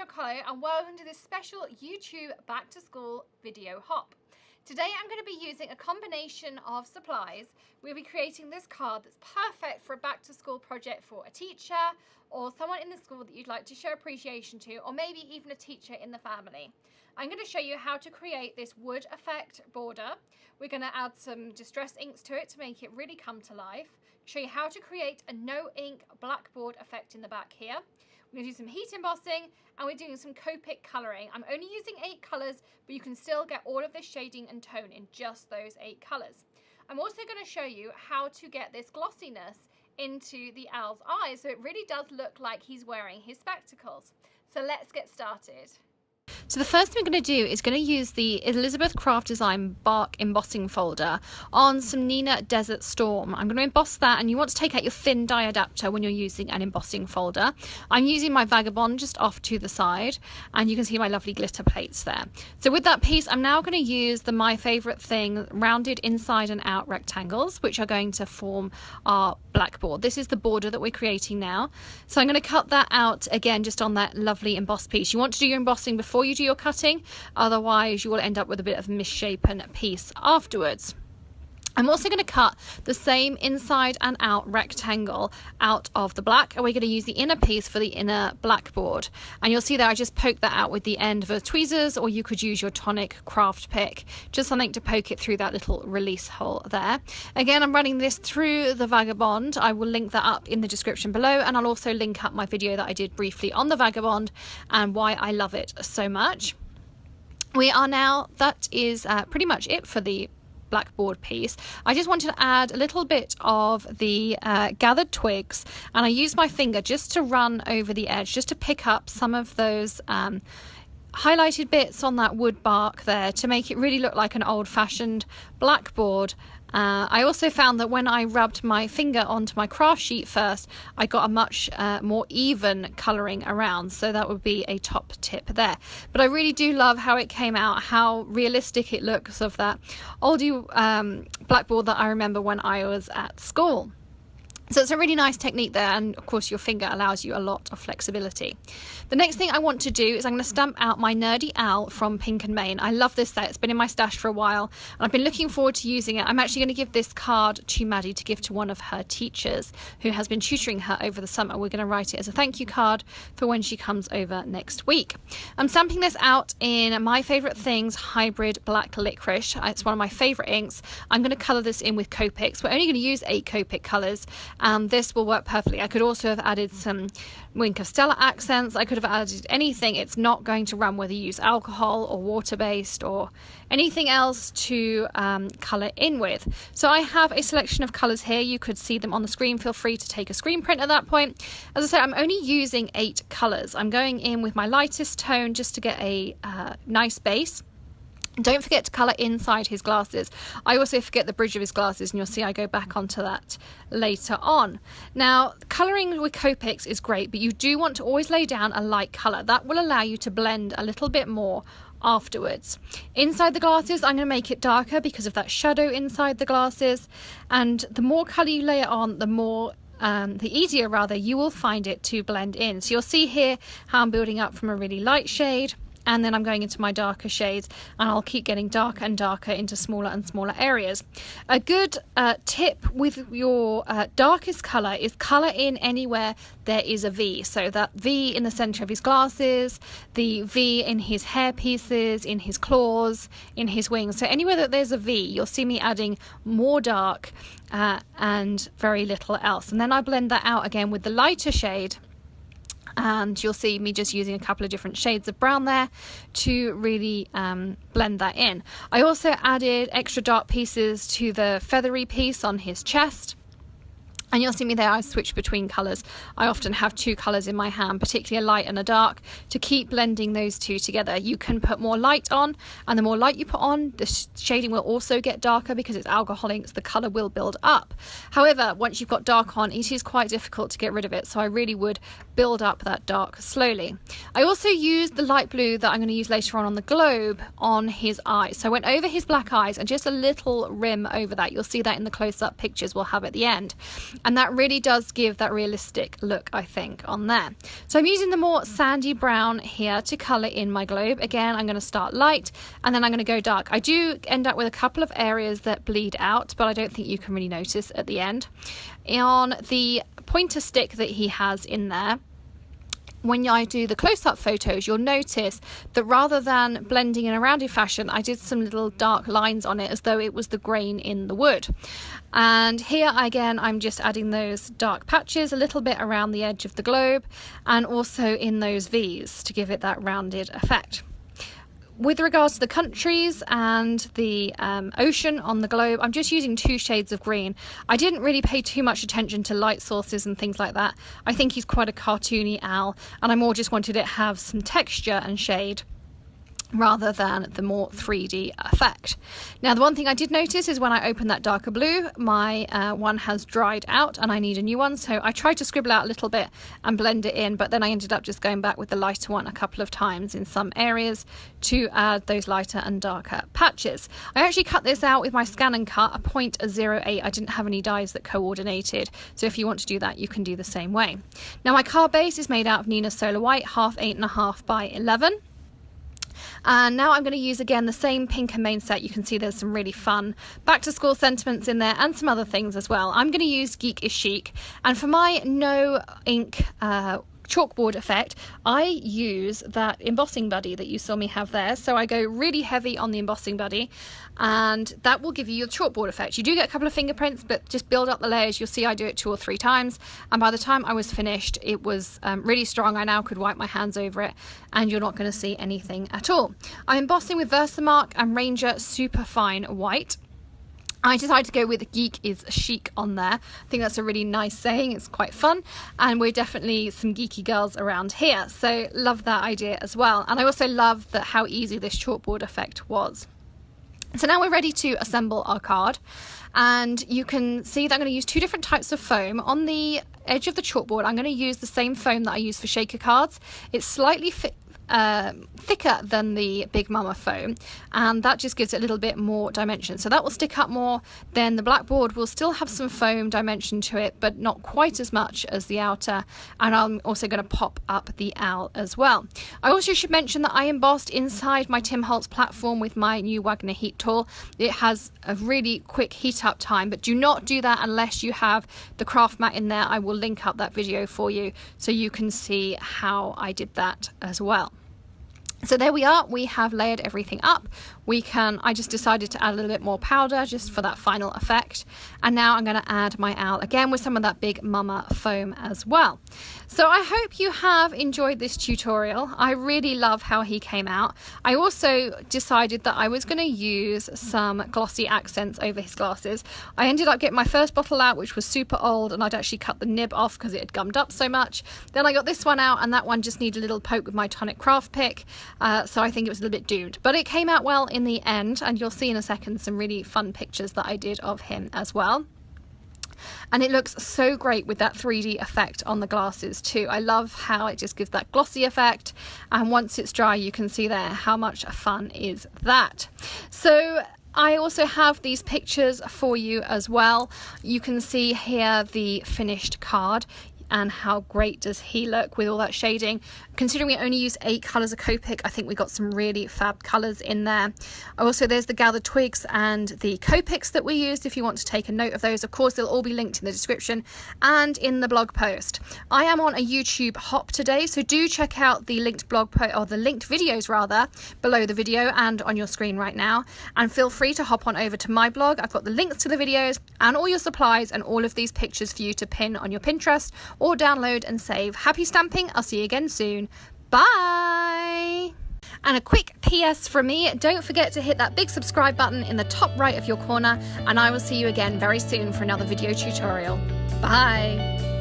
Hello and welcome to this special YouTube back to school video hop. Today I'm going to be using a combination of supplies. We'll be creating this card that's perfect for a back to school project for a teacher or someone in the school that you'd like to show appreciation to, or maybe even a teacher in the family. I'm going to show you how to create this wood effect border. We're going to add some distress inks to it to make it really come to life. Show you how to create a no ink blackboard effect in the back here. We're going to do some heat embossing and we're doing some Copic coloring. I'm only using 8 colours, but you can still get all of this shading and tone in just those 8 colours. I'm also going to show you how to get this glossiness into the owl's eyes so it really does look like he's wearing his spectacles. So let's get started. So the first thing we're going to do is going to use the Elizabeth Craft Design bark embossing folder on some Neenah Desert Storm. I'm going to emboss that, and you want to take out your thin die adapter when you're using an embossing folder. I'm using my Vagabond just off to the side, and you can see my lovely glitter plates there. So with that piece, I'm now going to use the My Favourite Thing rounded inside and out rectangles, which are going to form our blackboard. This is the border that we're creating now. So I'm going to cut that out again just on that lovely embossed piece. You want to do your embossing before you do your cutting, otherwise you will end up with a bit of a misshapen piece afterwards. I'm also going to cut the same inside and out rectangle out of the black, and we're going to use the inner piece for the inner blackboard. And you'll see that I just poked that out with the end of a tweezers, or you could use your Tonic craft pick, just something to poke it through that little release hole there. Again, I'm running this through the Vagabond. I will link that up in the description below, and I'll also link up my video that I did briefly on the Vagabond and why I love it so much. We are now, that is pretty much it for the blackboard piece. I just wanted to add a little bit of the gathered twigs, and I used my finger just to run over the edge, just to pick up some of those highlighted bits on that wood bark there to make it really look like an old-fashioned blackboard. I also found that when I rubbed my finger onto my craft sheet first, I got a much more even colouring around, so that would be a top tip there. But I really do love how it came out, how realistic it looks of that oldie blackboard that I remember when I was at school. So it's a really nice technique there, and of course your finger allows you a lot of flexibility. The next thing I want to do is I'm going to stamp out my Nerdy Owl from Pink and Main. I love this set, it's been in my stash for a while and I've been looking forward to using it. I'm actually going to give this card to Maddie to give to one of her teachers who has been tutoring her over the summer. We're going to write it as a thank you card for when she comes over next week. I'm stamping this out in My Favourite Things Hybrid Black Licorice. It's one of my favourite inks. I'm going to colour this in with Copics. We're only going to use 8 Copic colours. And this will work perfectly. I could also have added some Wink of Stella accents. I could have added anything. It's not going to run whether you use alcohol or water-based or anything else to colour in with. So I have a selection of colours here. You could see them on the screen. Feel free to take a screen print at that point. As I said, I'm only using 8 colours. I'm going in with my lightest tone just to get a nice base. Don't forget to colour inside his glasses. I also forget the bridge of his glasses, and you'll see I go back onto that later on. Now, colouring with Copics is great, but you do want to always lay down a light colour. That will allow you to blend a little bit more afterwards. Inside the glasses, I'm going to make it darker because of that shadow inside the glasses, and the more colour you lay it on, the easier you will find it to blend in. So you'll see here how I'm building up from a really light shade, and then I'm going into my darker shades, and I'll keep getting darker and darker into smaller and smaller areas. A good tip with your darkest colour is colour in anywhere there is a V. So that V in the centre of his glasses, the V in his hair pieces, in his claws, in his wings. So anywhere that there's a V, you'll see me adding more dark and very little else. And then I blend that out again with the lighter shade, and you'll see me just using a couple of different shades of brown there to really blend that in. I also added extra dark pieces to the feathery piece on his chest. And you'll see me there, I switch between colours. I often have 2 colours in my hand, particularly a light and a dark, to keep blending those 2 together. You can put more light on, and the more light you put on, the shading will also get darker because it's alcohol inks, the colour will build up. However, once you've got dark on, it is quite difficult to get rid of it, so I really would build up that dark slowly. I also used the light blue that I'm going to use later on the globe on his eyes. So I went over his black eyes and just a little rim over that. You'll see that in the close-up pictures we'll have at the end. and that really does give that realistic look, I think, on there. So I'm using the more sandy brown here to colour in my globe. Again, I'm going to start light and then I'm going to go dark. I do end up with a couple of areas that bleed out, but I don't think you can really notice at the end. On the pointer stick that he has in there, when I do the close-up photos, you'll notice that rather than blending in a rounded fashion, I did some little dark lines on it as though it was the grain in the wood. And here again, I'm just adding those dark patches a little bit around the edge of the globe and also in those V's to give it that rounded effect. With regards to the countries and the ocean on the globe, I'm just using 2 shades of green. I didn't really pay too much attention to light sources and things like that. I think he's quite a cartoony owl, and I more just wanted it to have some texture and shade rather than the more 3D effect. Now, the one thing I did notice is when I opened that darker blue, my one has dried out and I need a new one. So I tried to scribble out a little bit and blend it in, but then I ended up just going back with the lighter one a couple of times in some areas to add those lighter and darker patches. I actually cut this out with my Scan and Cut, a 0.08. I didn't have any dies that coordinated. So if you want to do that, you can do the same way. Now, my card base is made out of Neenah Solar White, half 8.5 by 11. And now I'm going to use again the same pink and main set. You can see there's some really fun back to school sentiments in there and some other things as well. I'm going to use Geek is Chic, and for my no ink chalkboard effect, I use that embossing buddy that you saw me have there. So I go really heavy on the embossing buddy, and that will give you your chalkboard effect. You do get a couple of fingerprints, but just build up the layers. You'll see I do it 2 or 3 times, and by the time I was finished, it was really strong. I now could wipe my hands over it and you're not going to see anything at all. I'm embossing with Versamark and Ranger Superfine White. I decided to go with Geek is Chic on there. I think that's a really nice saying. It's quite fun, and we're definitely some geeky girls around here, so love that idea as well. And I also love that how easy this chalkboard effect was. So now we're ready to assemble our card, and you can see that I'm going to use 2 different types of foam. On the edge of the chalkboard, I'm going to use the same foam that I use for shaker cards. It's slightly thicker than the Big Mama foam, and that just gives it a little bit more dimension, so that will stick up more. Then the blackboard will still have some foam dimension to it, but not quite as much as the outer, and I'm also going to pop up the owl as well. I also should mention that I embossed inside my Tim Holtz platform with my new Wagner heat tool. It has a really quick heat up time, but do not do that unless you have the craft mat in there. I will link up that video for you so you can see how I did that as well. So there we are, we have layered everything up. I just decided to add a little bit more powder just for that final effect. And now I'm going to add my owl again with some of that Big Mama foam as well. So I hope you have enjoyed this tutorial. I really love how he came out. I also decided that I was going to use some glossy accents over his glasses. I ended up getting my first bottle out, which was super old, and I'd actually cut the nib off because it had gummed up so much. Then I got this one out, and that one just needed a little poke with my Tonic craft pick. So I think it was a little bit doomed, but it came out well in the end, and you'll see in a second some really fun pictures that I did of him as well. And it looks so great with that 3D effect on the glasses too. I love how it just gives that glossy effect, and once it's dry you can see there how much fun is that. So I also have these pictures for you as well. You can see here the finished card. And how great does he look with all that shading. Considering we only used 8 colours of Copic, I think we got some really fab colours in there. Also, there's the gathered twigs and the Copics that we used if you want to take a note of those. Of course, they'll all be linked in the description and in the blog post. I am on a YouTube hop today, so do check out the linked blog post, or the linked videos rather, below the video and on your screen right now. And feel free to hop on over to my blog. I've got the links to the videos and all your supplies and all of these pictures for you to pin on your Pinterest or download and save. Happy stamping. I'll see you again soon. Bye. And a quick PS from me, don't forget to hit that big subscribe button in the top right of your corner, and I will see you again very soon for another video tutorial. Bye.